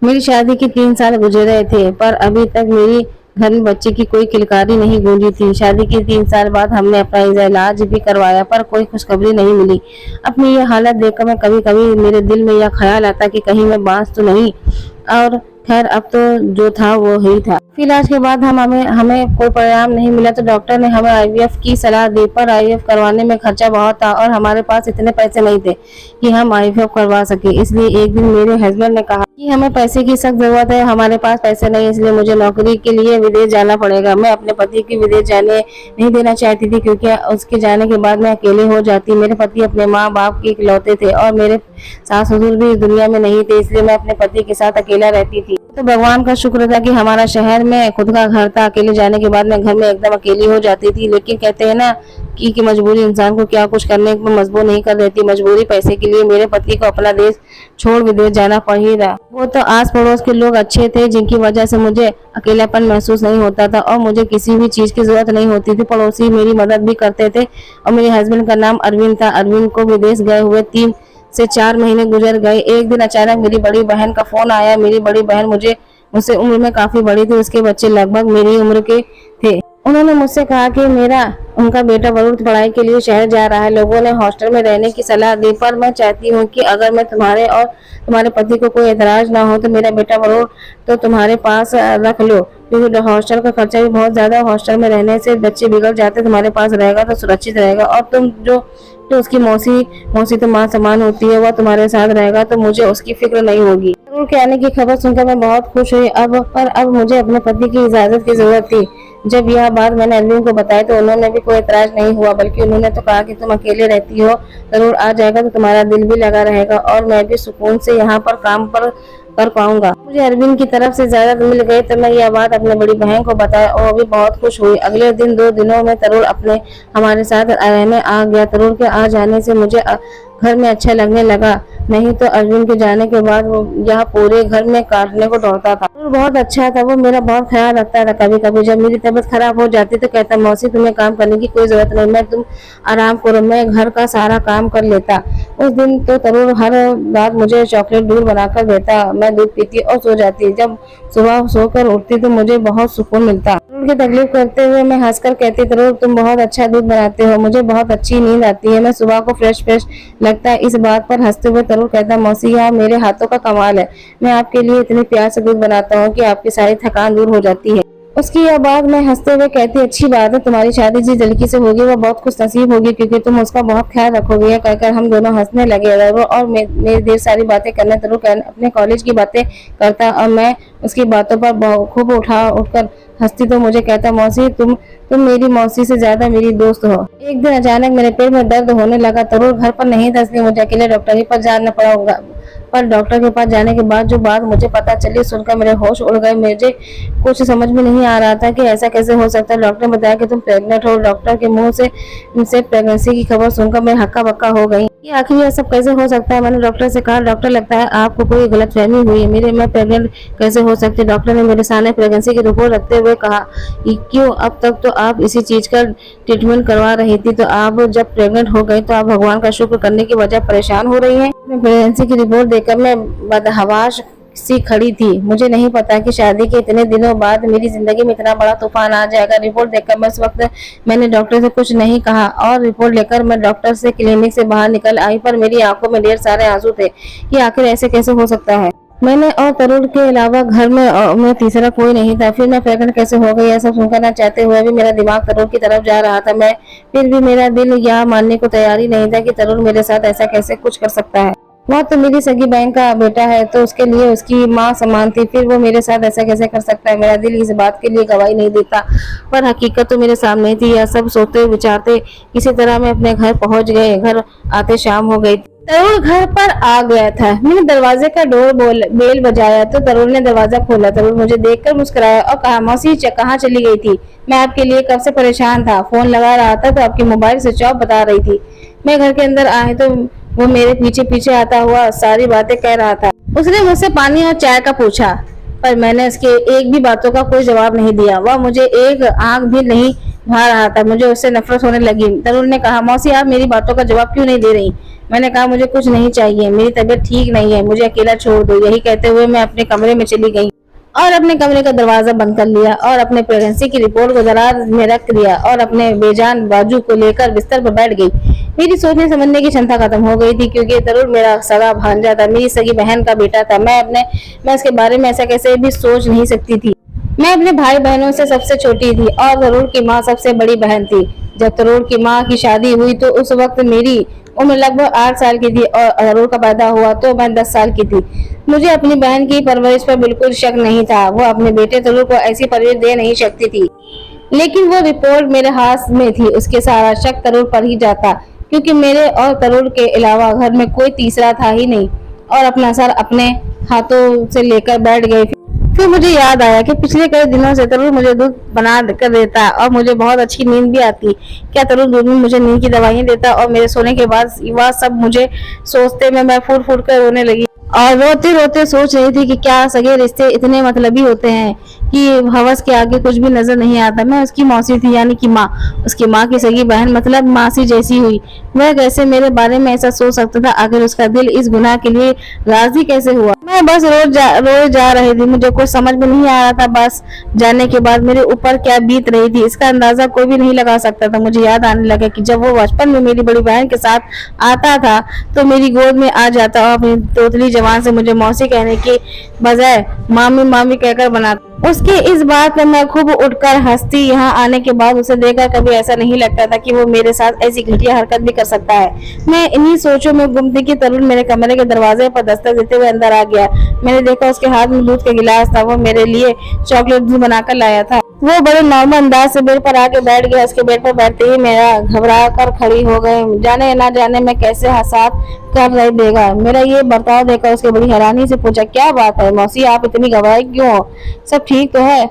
मेरी शादी के 3 साल गुजर रहे थे, पर अभी तक मेरी घर में बच्चे की कोई किलकारी नहीं गूंजी थी। शादी के 3 साल बाद हमने अपना इलाज भी करवाया, पर कोई खुशखबरी नहीं मिली। अपनी ये हालत देखकर मैं कभी कभी मेरे दिल में यह ख्याल आता कि कहीं मैं बांस तो नहीं। और खैर, अब तो जो था वो ही था। इलाज के बाद हमें हमें कोई परिणाम नहीं मिला, तो डॉक्टर ने हमें आईवीएफ की सलाह दी, पर आईवीएफ करवाने में खर्चा बहुत था और हमारे पास इतने पैसे नहीं थे कि हम आईवीएफ करवा सके। इसलिए एक दिन मेरे हस्बैंड ने कहा कि हमें पैसे की सख्त जरूरत है, हमारे पास पैसे नहीं, इसलिए मुझे नौकरी के लिए विदेश जाना पड़ेगा। मैं अपने पति को विदेश जाने नहीं देना चाहती थी, क्योंकि उसके जाने के बाद मैं अकेले हो जाती। मेरे पति अपने माँ बाप के इकलौते थे और मेरे सास ससुर भी इस दुनिया में नहीं थे, इसलिए मैं अपने पति के साथ अकेला रहती थी। तो भगवान का शुक्र था कि हमारा शहर में खुद का घर था। अकेले जाने के बाद मैं घर में एकदम अकेली हो जाती थी। लेकिन कहते हैं ना कि मजबूरी इंसान को क्या कुछ करने में मजबूर नहीं कर देती। मजबूरी पैसे के लिए मेरे पति को अपना देश छोड़ विदेश जाना पड़ ही रहा। वो तो आस पड़ोस के लोग अच्छे थे, जिनकी वजह से मुझे अकेलापन महसूस नहीं होता था और मुझे किसी भी चीज की जरूरत नहीं होती थी। पड़ोसी मेरी मदद भी करते थे। और मेरे हस्बैंड का नाम अरविंद था। अरविंद को विदेश गए हुए 3 से 4 महीने गुजर गए। एक दिन अचानक मेरी बड़ी बहन का फोन आया। मेरी बड़ी बहन मुझसे उम्र में काफी बड़ी थी। उसके बच्चे लगभग मेरी उम्र के थे। उन्होंने मुझसे कहा कि उनका बेटा वरुण पढ़ाई के लिए शहर जा रहा है। लोगों ने हॉस्टल में रहने की सलाह दी, पर मैं चाहती हूँ कि अगर मैं तुम्हारे और तुम्हारे पति को कोई एतराज ना हो तो मेरा बेटा वरुण तो तुम्हारे पास रख लो, क्योंकि हॉस्टल का खर्चा भी बहुत ज्यादा है। हॉस्टल में रहने से बच्चे बिगड़ जाते, तुम्हारे पास रहेगा तो सुरक्षित रहेगा। और तुम तो उसकी मौसी तो माँ समान होती है, वह तुम्हारे साथ रहेगा तो मुझे उसकी फिक्र नहीं होगी। वरुण के आने की खबर सुनकर मैं बहुत खुश हुई। अब मुझे अपने पति की इजाजत की जरूरत थी। जब यह बात मैंने अरविंद को बताई तो उन्होंने भी कोई एतराज नहीं हुआ, बल्कि उन्होंने तो कहा कि तुम अकेले रहती हो, जरूर आ जाएगा तो तुम्हारा दिल भी लगा रहेगा और मैं भी सुकून से यहाँ पर काम कर पाऊंगा। मुझे अरविंद की तरफ से इजाजत मिल गई तो मैं यह बात अपने बड़ी बहन को बताया और वो भी बहुत खुश हुई। अगले दिन 2 दिनों में तरुण हमारे साथ रहने आ गया। तरुण के आ जाने से मुझे घर में अच्छा लगने लगा, नहीं तो अरविंद के जाने के बाद वो यह पूरे घर में काटने को दौड़ता था। बहुत अच्छा था, वो मेरा बहुत ख्याल रखता था। कभी कभी जब मेरी तबीयत खराब हो जाती तो कहता, मौसी तुम्हें काम करने की कोई जरूरत नहीं, तुम आराम करो, मैं घर का सारा काम कर लेता। उस दिन तो तरुण हर रात मुझे चॉकलेट दूध बनाकर देता। मैं दूध पीती और सो जाती। जब सुबह सोकर उठती तो मुझे बहुत सुकून मिलता। तरुण की तकलीफ करते हुए मैं हंसकर कहती, तरुण तुम बहुत अच्छा दूध बनाते हो, मुझे बहुत अच्छी नींद आती है, मैं सुबह को फ्रेश लगता है। इस बात पर हंसते हुए तरुण कहता, मौसी यह मेरे हाथों का कमाल है, मैं आपके लिए इतने प्यार से दूध बनाता हूँ कि आपकी सारी थकान दूर हो जाती है। उसकी यह बात मैं हंसते हुए कहती, अच्छी बात है, तुम्हारी शादी जिस लड़की से होगी वो बहुत खुश नसीब होगी, क्योंकि तुम उसका बहुत ख्याल रखोगे। यह कहकर हम दोनों हंसने लगे। और मेरी ढेर सारी बातें करने तरुण अपने कॉलेज की बातें करता और मैं उसकी बातों पर खूब उठकर हंसती तो मुझे कहता, मौसी तुम मेरी मौसी से ज्यादा मेरी दोस्त हो। एक दिन अचानक मेरे पेट में दर्द होने लगा। तरुण घर पर नहीं था, इसलिए मुझे अकेले डॉक्टर के पास जाना पड़ा। पर डॉक्टर के पास जाने के बाद जो बात मुझे पता चली सुनकर मेरे होश उड़ गए। मुझे कुछ समझ में नहीं आ रहा था कि ऐसा कैसे हो सकता है। डॉक्टर ने बताया कि तुम प्रेग्नेंट हो। डॉक्टर के मुंह से प्रेगनेंसी की खबर सुनकर मैं हक्का बक्का हो गई कि आखिर यह सब कैसे हो सकता है। मैंने डॉक्टर से कहा, डॉक्टर लगता है आपको कोई गलतफहमी हुई है, मैं प्रेग्नेंट कैसे हो सकती। डॉक्टर ने मेरे सामने प्रेगनेंसी की रिपोर्ट रखते हुए कहा, क्यों अब तक तो आप इसी चीज का ट्रीटमेंट करवा रही थी, तो आप जब प्रेग्नेंट हो गई तो आप भगवान का शुक्र करने की वजह परेशान हो रही है। प्रेगनेंसी की रिपोर्ट देखकर मैं बदहवास सी खड़ी थी। मुझे नहीं पता कि शादी के इतने दिनों बाद मेरी जिंदगी में इतना बड़ा तूफान आ जाएगा। रिपोर्ट देखकर मैं उस वक्त मैंने डॉक्टर से कुछ नहीं कहा और रिपोर्ट लेकर मैं डॉक्टर से क्लिनिक से बाहर निकल आई, पर मेरी आंखों में ढेर सारे आंसू थे कि आखिर ऐसे कैसे हो सकता है। मैंने और तरुण के अलावा घर में तीसरा कोई नहीं था। फिर मैं प्रेग्नेंट कैसे हो गई, ऐसा सुनकर ना चाहते हुए भी मेरा दिमाग तरुण की तरफ जा रहा था। मैं फिर भी मेरा दिल यह मानने को तैयार ही नहीं था कि तरुण मेरे साथ ऐसा कैसे कुछ कर सकता है। वह तो मेरी सगी बहन का बेटा है, तो उसके लिए उसकी माँ समान थी, फिर वो मेरे साथ ऐसा कैसे कर सकता है। मेरा दिल इस बात के लिए गवाही नहीं देता, पर हकीकत तो मेरे सामने थी। यह सब सोचते विचारते किसी तरह मैं अपने घर पहुंच गए। घर आते शाम हो गई। तरुण घर पर आ गया था। मैंने दरवाजे का बेल बजाया तो तरुण ने दरवाजा खोला। तरुण मुझे देखकर मुस्कुराया और कहा, मौसी कहाँ चली गई थी, मैं आपके लिए कब से परेशान था, फोन लगा रहा था तो आपकी मोबाइल स्विच ऑफ बता रही थी। मैं घर के अंदर आए तो वो मेरे पीछे पीछे आता हुआ सारी बातें कह रहा था। उसने मुझसे पानी और चाय का पूछा, पर मैंने उसके एक भी बातों का कोई जवाब नहीं दिया। वह मुझे एक आंख भी नहीं भा रहा था। मुझे उससे नफरत होने लगी। तरुण ने कहा, मौसी आप मेरी बातों का जवाब क्यों नहीं दे रही? मैंने कहा, मुझे कुछ नहीं चाहिए, मेरी तबीयत ठीक नहीं है, मुझे अकेला छोड़ दो। यही कहते हुए मैं अपने कमरे में चली गई और अपने कमरे का दरवाजा बंद कर लिया और अपने प्रेगनेंसी की रिपोर्ट को दराज में रख दिया और अपने बेजान बाजू को लेकर बिस्तर पर बैठ गई। मेरी सोचने समझने की क्षमता खत्म हो गई थी, क्योंकि तरुण मेरा सगा भांजा था, मेरी सगी बहन का बेटा था। मैं इसके बारे में ऐसा कैसे भी सोच नहीं सकती थी। मैं अपने भाई बहनों से सबसे छोटी थी और तरुण की माँ सबसे बड़ी बहन थी। जब तरुण की माँ की शादी हुई तो उस वक्त मेरी उम्र लगभग 8 साल की थी और तरुण का पैदा हुआ तो मैं 10 साल की थी। मुझे अपनी बहन की परवरिश पर बिल्कुल शक नहीं था। वो अपने बेटे तरुण को ऐसी परवरिश दे नहीं सकती थी, लेकिन वो रिपोर्ट मेरे हाथ में थी। उसके सारा शक तरुण पर ही जाता, क्योंकि मेरे और तरुण के अलावा घर में कोई तीसरा था ही नहीं। और अपना सर अपने हाथों से लेकर बैठ गई। फिर मुझे याद आया कि पिछले कई दिनों से तरुण मुझे दूध बना कर देता और मुझे बहुत अच्छी नींद भी आती। क्या तरुण दूध में मुझे नींद की दवाइयां देता और मेरे सोने के बाद वह सब मुझे सोचते में मैं फूट फूट कर रोने लगी और रोते रोते सोच रही थी कि क्या सगे रिश्ते इतने मतलबी होते हैं कि हवस के आगे कुछ भी नजर नहीं आता। मैं उसकी मौसी थी, यानी कि माँ, उसकी माँ की सगी बहन, मतलब मासी जैसी हुई। वह कैसे मेरे बारे में ऐसा सोच सकता था? आखिर उसका दिल इस गुनाह के लिए राजी कैसे हुआ? मैं बस रोज जा रही थी। मुझे कुछ समझ में नहीं आ रहा था। बस जाने के बाद मेरे ऊपर क्या बीत रही थी इसका अंदाजा कोई भी नहीं लगा सकता था। मुझे याद आने लगा कि जब वो बचपन में मेरी बड़ी बहन के साथ आता था तो मेरी गोद में आ जाता और अपनी तोतली जबान से मुझे मौसी कहने की बजाय मामी मामी कहकर बनाता। उसके इस बात पर मैं खूब उठकर हंसती। यहाँ आने के बाद उसे देखकर कभी ऐसा नहीं लगता था कि वो मेरे साथ ऐसी घटिया हरकत भी कर सकता है। मैं इन्हीं सोचों में गुम थी कि तरुण मेरे कमरे के दरवाजे पर दस्तक देते हुए अंदर आ गया। मैंने देखा उसके हाथ में दूध का गिलास था। वो मेरे लिए चॉकलेट दूध बनाकर लाया था। वो बड़े नॉर्मल अंदाज से बेड पर आके बैठ गया। उसके बेड पर बैठते ही मेरा घबरा कर खड़ी हो गई। जाने ना जाने मैं कैसे हसात कर रह देगा। मेरा ये बर्ताव देखकर उसके बड़ी हैरानी से पूछा, क्या बात है मौसी, आप इतनी घबराई क्यों हो? सब ठीक तो है?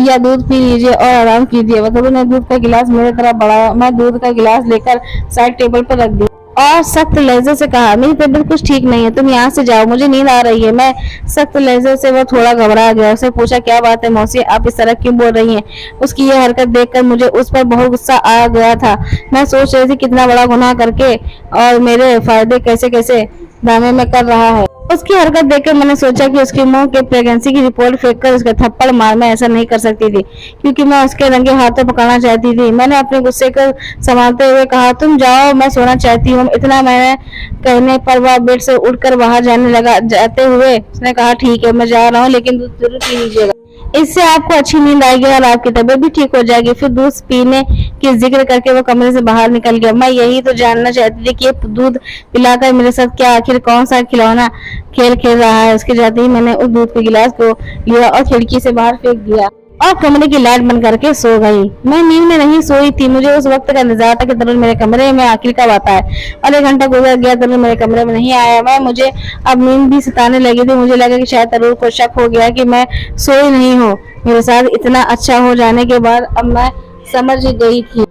या दूध पी लीजिए और आराम कीजिए। वह ने दूध का गिलास मेरे तरफ बढ़ाया। मैं दूध का गिलास लेकर साइड टेबल पर रख दिया और सख्त लहजे से कहा, मेरी तबीयत कुछ ठीक नहीं है, तुम यहाँ से जाओ, मुझे नींद आ रही है। मैं सख्त लहजे से वो थोड़ा घबरा गया। उसने पूछा, क्या बात है मौसी, आप इस तरह क्यों बोल रही हैं? उसकी यह हरकत देखकर मुझे उस पर बहुत गुस्सा आ गया था। मैं सोच रही थी कितना बड़ा गुनाह करके और मेरे फायदे कैसे कैसे दामे में कर रहा है। उसकी हरकत देखकर मैंने सोचा कि उसके मुंह के प्रेगनेंसी की रिपोर्ट फेंककर उसका थप्पड़ मार मैं ऐसा नहीं कर सकती थी, क्योंकि मैं उसके रंगे हाथों पकड़ना चाहती थी। मैंने अपने गुस्से को संभालते हुए कहा, तुम जाओ, मैं सोना चाहती हूँ। इतना मैंने कहने पर वह बेड से उठकर बाहर जाने लगा। जाते हुए उसने कहा, ठीक है मैं जा रहा हूँ, लेकिन दूध जरूर पी लीजिएगा, इससे आपको अच्छी नींद आएगी और आपकी तबीयत भी ठीक हो जाएगी। फिर दूध पीने की जिक्र करके वो कमरे से बाहर निकल गया। मैं यही तो जानना चाहती थी कि ये दूध पिलाकर मेरे साथ क्या आखिर कौन सा खिलौना खेल खेल रहा है। उसके जाते ही मैंने उस दूध के गिलास को लिया और खिड़की से बाहर फेंक दिया और कमरे की लाइट बंद करके सो गई। मैं नींद में नहीं सोई थी। मुझे उस वक्त का इंतजार था कि तरुण मेरे कमरे में आखिर कब आता है, और 1 घंटा गुजर गया, तरुण मेरे कमरे में नहीं आया। मुझे अब नींद भी सताने लगी थी। मुझे लगा कि शायद तरुण को शक हो गया कि मैं सोई नहीं हूँ। मेरे साथ इतना अच्छा हो जाने के बाद अब मैं समझ गई थी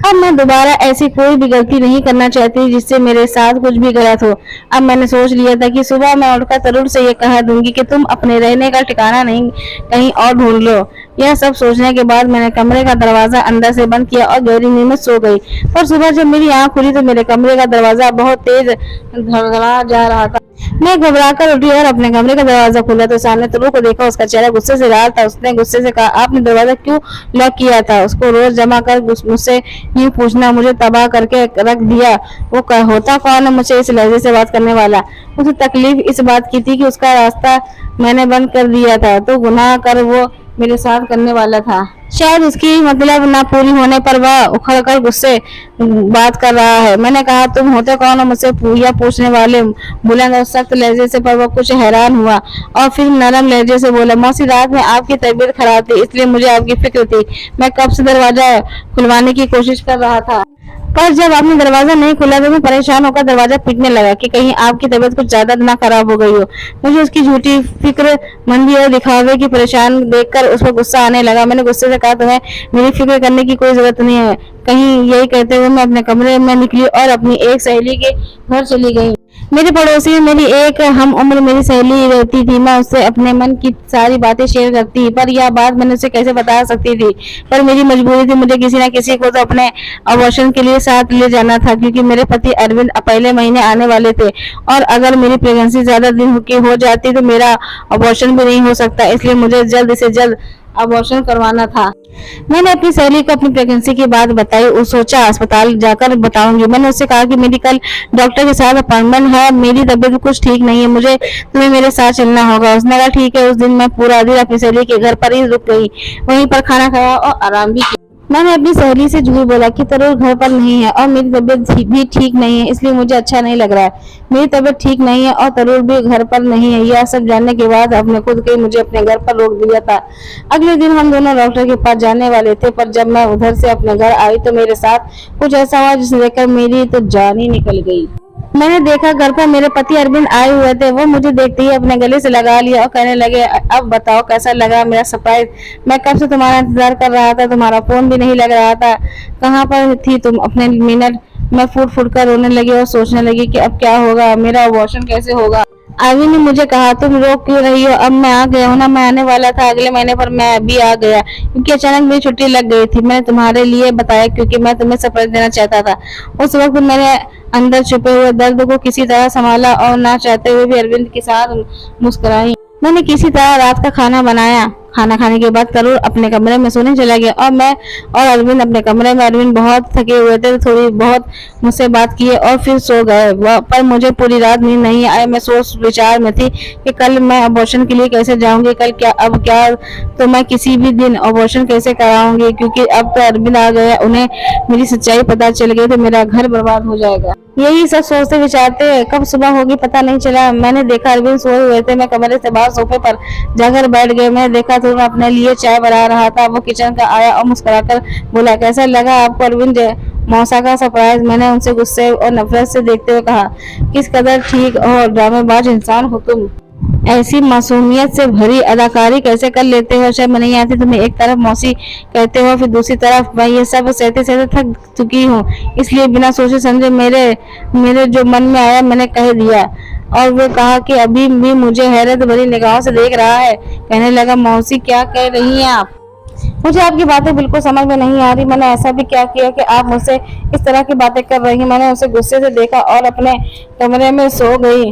अब मैं दोबारा ऐसी कोई भी गलती नहीं करना चाहती जिससे मेरे साथ कुछ भी गलत हो। अब मैंने सोच लिया था कि सुबह मैं उठकर तरुण से ये कह दूंगी कि तुम अपने रहने का ठिकाना नहीं कहीं और ढूंढ लो। यह सब सोचने के बाद मैंने कमरे का दरवाजा अंदर से बंद किया और गहरी नींद में सो गई। पर सुबह जब मेरी आंख खुली तो मेरे कमरे का दरवाजा बहुत तेज धड़धड़ा जा रहा था। मैं घबराकर उठी और अपने कमरे का दरवाजा खोला तो सामने तरुण को देखा। उसका चेहरा गुस्से से लाल था। उसने गुस्से से कहा, आपने दरवाजा क्यों लॉक किया था? उसको रोज जमा कर मुझसे यूं पूछना मुझे तबाह करके रख दिया। वो होता कौन है मुझे इस लहजे से बात करने वाला? उसे तकलीफ इस बात की थी कि उसका रास्ता मैंने बंद कर दिया था, तो गुनाह कर वो मेरे साथ करने वाला था। शायद उसकी मतलब ना पूरी होने पर वह उखड़कर गुस्से बात कर रहा है। मैंने कहा, तुम होते कौन हो मुझसे पूछने वाले? बुलंद और सख्त लहजे से पर वह कुछ हैरान हुआ और फिर नरम लहजे से बोला, मौसी रात में आपकी तबीयत खराब थी, इसलिए मुझे आपकी फिक्र थी। मैं कब से दरवाजा खुलवाने की कोशिश कर रहा था, पर जब आपने दरवाजा नहीं खोला तो मैं परेशान होकर दरवाजा पीटने लगा कि कहीं आपकी तबीयत कुछ ज्यादा ना खराब हो गई हो। मुझे उसकी झूठी फिक्र मंदी और दिखावे की परेशान देखकर उस पर गुस्सा आने लगा। मैंने गुस्से से कहा, तुम्हें मेरी फिक्र करने की कोई जरूरत नहीं है। कहीं यही कहते हुए मैं अपने कमरे में निकली और अपनी एक सहेली के घर चली गई। मेरे पड़ोसी में मेरी एक हम उम्र मेरी सहेली रहती थी। मैं उससे अपने मन की सारी बातें शेयर करती, पर यह बात मैंने उसे कैसे बता सकती थी। पर मेरी मजबूरी थी, मुझे किसी न किसी को तो अपने अबॉर्शन के लिए साथ ले जाना था, क्योंकि मेरे पति अरविंद पहले महीने आने वाले थे और अगर मेरी प्रेगनेंसी ज्यादा दिन की हो जाती तो मेरा अबॉर्शन भी नहीं हो सकता। इसलिए मुझे जल्द से जल्द अबॉर्शन करवाना था। मैंने अपनी सहेली को अपनी प्रेगनेंसी की बात बताई और सोचा अस्पताल जाकर बताऊंगी। मैंने उससे कहा कि मेरी कल डॉक्टर के साथ अपॉइंटमेंट है, मेरी तबीयत कुछ ठीक नहीं है, मुझे तुम्हें मेरे साथ चलना होगा। उसने कहा ठीक है। उस दिन मैं पूरा दिन अपनी सहेली के घर पर ही रुक गई, वहीं पर खाना खाया और आराम भी किया। मैंने अपनी सहेली से झूठ बोला कि तरुण घर पर नहीं है और मेरी तबीयत भी ठीक नहीं है, इसलिए मुझे अच्छा नहीं लग रहा है। मेरी तबीयत ठीक नहीं है और तरुण भी घर पर नहीं है। यह सब जानने के बाद अपने खुद के मुझे अपने घर पर रोक दिया था। अगले दिन हम दोनों डॉक्टर के पास जाने वाले थे, पर जब मैं उधर से अपने घर आई तो मेरे साथ कुछ ऐसा हुआ जिसे देखकर मेरी तो जान ही निकल गई। मैंने देखा घर पर मेरे पति अरविंद आए हुए थे। वो मुझे देखते ही अपने गले से लगा लिया और कहने लगे, अब बताओ कैसा लगा मेरा सरप्राइज। मैं कब से तुम्हारा इंतजार कर रहा था, तुम्हारा फोन भी नहीं लग रहा था, कहाँ पर थी तुम अपने मिनट। मैं फूट फूट कर रोने लगी और सोचने लगी कि अब क्या होगा, मेरा अबॉर्शन कैसे होगा। अरविंद ने मुझे कहा, तुम रो क्यों रही हो, अब मैं आ गया हूँ ना। मैं आने वाला था अगले महीने पर मैं अभी आ गया, क्योंकि अचानक मेरी छुट्टी लग गई थी। मैंने तुम्हारे लिए बताया क्योंकि मैं तुम्हें सरप्राइज देना चाहता था। उस वक्त मैंने अंदर छुपे हुए दर्द को किसी तरह संभाला और ना चाहते हुए भी अरविंद के साथ मुस्कुराई। मैंने किसी तरह रात का खाना बनाया। खाना खाने के बाद तरुण अपने कमरे में सोने चला गया और मैं और अरविंद अपने कमरे में। अरविंद बहुत थके हुए थे, थोड़ी बहुत मुझसे बात किए और फिर सो गए। पर मुझे पूरी रात नींद नहीं आई। मैं सोच विचार में थी कि कल मैं अबॉर्शन के लिए कैसे जाऊंगी, कल क्या अब क्या तो मैं किसी भी दिन अबॉर्शन कैसे कराऊंगी, क्योंकि अब तो अरविंद आ गया, उन्हें मेरी सच्चाई पता चल गई तो मेरा घर बर्बाद हो जाएगा। यही सब सोचते विचारते कब सुबह होगी पता नहीं चला। मैंने देखा अरविंद सोए हुए थे। मैं कमरे से बाहर सोफे पर जाकर बैठ गए। मैंने देखा तो मैं अपने लिए चाय बना रहा था। वो किचन का आया और मुस्कुराकर बोला, कैसा लगा आपको अरविंद मौसा का सरप्राइज। मैंने उनसे गुस्से और नफरत से देखते हुए कहा, किस कदर ठीक और ड्रामेबाज इंसान हो तुम, ऐसी मासूमियत से भरी अदाकारी कैसे कर लेते हो। शर्म नहीं आती तुम्हें, एक तरफ मौसी कहते हो फिर दूसरी तरफ। मैं ये सब सहते सहते थक चुकी हूँ, इसलिए बिना सोचे समझे मेरे जो मन में आया मैंने कह दिया। और वो कहा कि अभी भी मुझे हैरत भरी निगाहों से देख रहा है। कहने लगा, मौसी क्या कह रही हैं आप, मुझे आपकी बातें बिल्कुल समझ में नहीं आ रही। मैंने ऐसा भी क्या किया कि आप मुझसे इस तरह की बातें कर रही हैं। मैंने उसे गुस्से से देखा और अपने कमरे में सो गई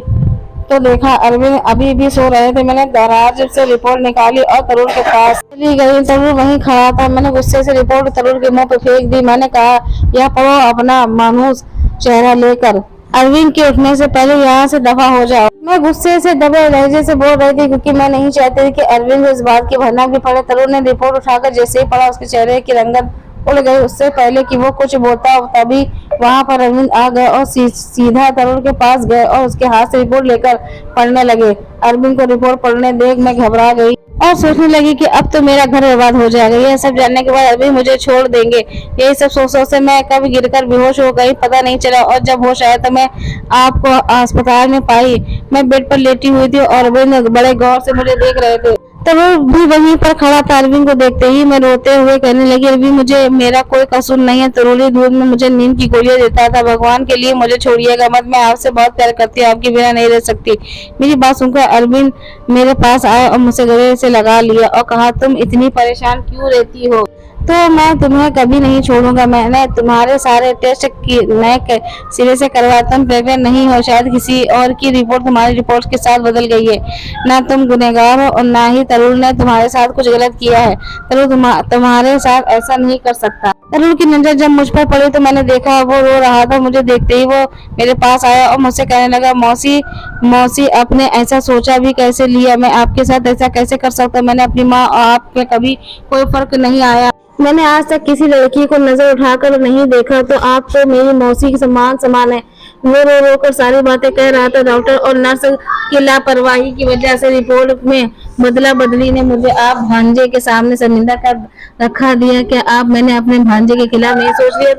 तो देखा अरविंद अभी भी सो रहे थे। मैंने दराज से रिपोर्ट निकाली और तरुण के पास चली गई। तरुण वहीं खड़ा था। मैंने गुस्से से रिपोर्ट तरुण के मुंह पे फेंक दी। मैंने कहा, यह पढ़ो अपना मानूस चेहरा लेकर, अरविंद के उठने से पहले यहाँ से दफा हो जाओ। मैं गुस्से से दबे लहजे से बोल रही थी, क्योंकि मैं नहीं चाहती कि अरविंद इस बात की भनक भी पड़े। तरुण ने रिपोर्ट उठाकर जैसे ही पढ़ा उसके चेहरे की रंगत उड़ गई। उससे पहले कि वो कुछ बोलता तभी वहां पर अरविंद आ गए और सीधा तरुण के पास गए और उसके हाथ से रिपोर्ट लेकर पढ़ने लगे। अरविंद को रिपोर्ट पढ़ने देख मैं घबरा गई और सोचने लगी कि अब तो मेरा घर बर्बाद हो जाएगा। यह सब जानने के बाद अरविंद मुझे छोड़ देंगे, यही सब सोच से मैं कब गिरकर बेहोश हो गई पता नहीं चला। और जब होश आया तो मैं आपको अस्पताल में पाई। मैं बेड पर लेटी हुई थी और अरविंद बड़े गौर से मुझे देख रहे थे। तरुण भी वहीं पर खड़ा था। अरविंद को देखते ही मैं रोते हुए कहने लगी, अरविंद मुझे मेरा कोई कसूर नहीं है। तरुणी दूध में मुझे नींद की गोलियां देता था। भगवान के लिए मुझे छोड़िएगा मत, मैं आपसे बहुत प्यार करती हूँ, आपके बिना नहीं रह सकती। मेरी बात सुनकर अरविंद मेरे पास आया और मुझसे गले से लगा लिया और कहा, तुम इतनी परेशान क्यों रहती हो, तो मैं तुम्हें कभी नहीं छोड़ूंगा। मैंने तुम्हारे सारे टेस्ट की नए सिरे से करवाया, तुम प्रेग्नेंट नहीं हो। शायद किसी और की रिपोर्ट तुम्हारी रिपोर्ट के साथ बदल गई है। ना तुम गुनहगार हो और ना ही तरुण ने तुम्हारे साथ कुछ गलत किया है। तरुण तुम्हारे साथ ऐसा नहीं कर सकता। तरुण की नजर जब मुझ पर पड़ी तो मैंने देखा वो रो रहा था। मुझे देखते ही वो मेरे पास आया और मुझसे कहने लगा, मौसी आपने ऐसा सोचा भी कैसे लिया, मैं आपके साथ ऐसा कैसे कर सकता। मैंने अपनी माँ और आप में कभी कोई फर्क नहीं आया। मैंने आज तक किसी लड़की को नजर उठाकर नहीं देखा, तो आप तो मेरी मौसी के समान है। वो रो कर सारी बातें कह रहा था। डॉक्टर और नर्स की लापरवाही की वजह से रिपोर्ट में बदला बदली ने मुझे आप भांजे के सामने शर्मिंदा कर रखा दिया। क्या आप मैंने अपने भांजे के खिलाफ नहीं सोच लिया?